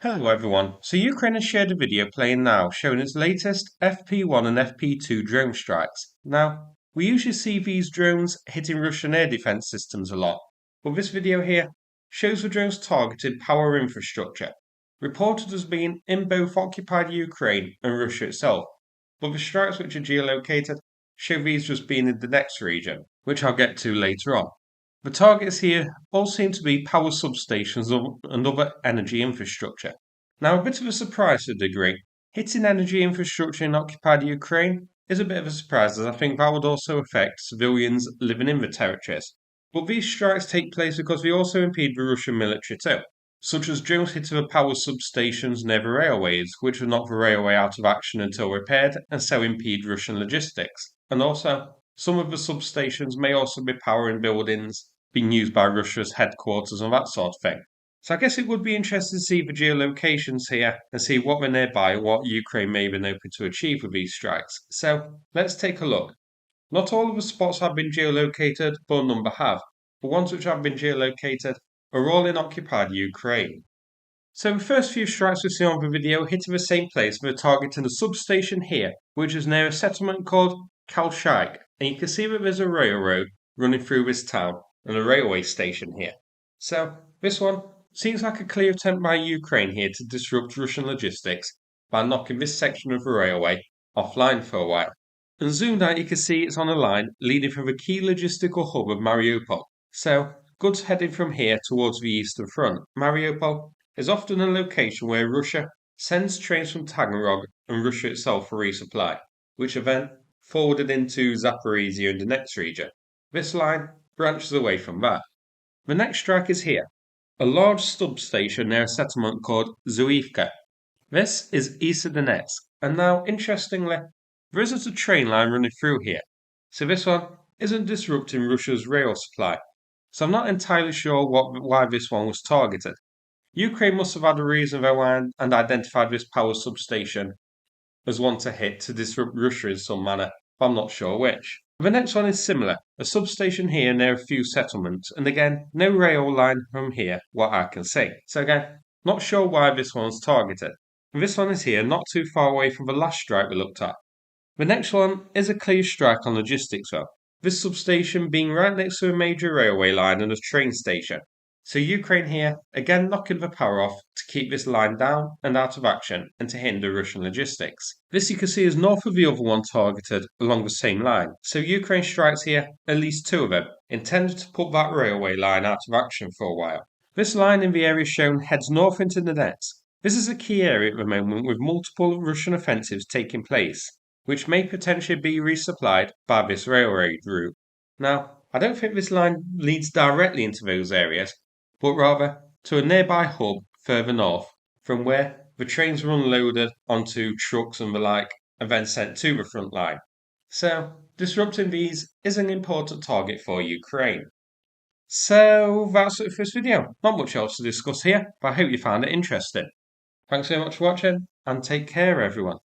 Hello everyone. So Ukraine has shared a video playing now showing its latest FP1 and FP2 drone strikes. Now, we usually see these drones hitting Russian air defense systems a lot, but this video here shows the drones targeted power infrastructure, reported as being in both occupied Ukraine and Russia itself, but the strikes which are geolocated show these just being in the Donetsk region, which I'll get to later on. The targets here all seem to be power substations and other energy infrastructure. Now, a bit of a surprise to a degree. Hitting energy infrastructure in occupied Ukraine is a bit of a surprise, as I think that would also affect civilians living in the territories. But these strikes take place because they also impede the Russian military too, such as drones hitting the power substations near the railways, which would knock the railway out of action until repaired and so impede Russian logistics. And also, some of the substations may also be powering buildings being used by Russia's headquarters and that sort of thing. So I guess it would be interesting to see the geolocations here and see what they're nearby and what Ukraine may have been hoping to achieve with these strikes. So let's take a look. Not all of the spots have been geolocated, but a number have. The ones which have been geolocated are all in occupied Ukraine. So the first few strikes we see on the video hit in the same place. They're targeting a substation here, which is near a settlement called Kalshaik. And you can see that there's a railroad running through this town and a railway station here. So this one seems like a clear attempt by Ukraine here to disrupt Russian logistics by knocking this section of the railway offline for a while. And zoomed out you can see it's on a line leading from the key logistical hub of Mariupol. So goods heading from here towards the eastern front. Mariupol is often a location where Russia sends trains from Taganrog and Russia itself for resupply, which are then forwarded into Zaporizhia and the next region. This line branches away from that. The next strike is here, a large substation near a settlement called Zuivka. This is east of Donetsk, and now, interestingly, there isn't a train line running through here, so this one isn't disrupting Russia's rail supply. So I'm not entirely sure why this one was targeted. Ukraine must have had a reason though and identified this power substation as one to hit to disrupt Russia in some manner, but I'm not sure which. The next one is similar, a substation here near a few settlements, and again, no rail line from here, what I can see. So again, not sure why this one's targeted. And this one is here, not too far away from the last strike we looked at. The next one is a clear strike on logistics though, this substation being right next to a major railway line and a train station. So Ukraine here, again knocking the power off to keep this line down and out of action and to hinder Russian logistics. This you can see is north of the other one targeted along the same line. So Ukraine strikes here, at least two of them, intended to put that railway line out of action for a while. This line in the area shown heads north into the Donetsk. This is a key area at the moment with multiple Russian offensives taking place, which may potentially be resupplied by this railroad route. Now, I don't think this line leads directly into those areas, but rather to a nearby hub further north, from where the trains were unloaded onto trucks and the like, and then sent to the front line. So, disrupting these is an important target for Ukraine. So, that's it for this video. Not much else to discuss here, but I hope you found it interesting. Thanks so much for watching, and take care everyone.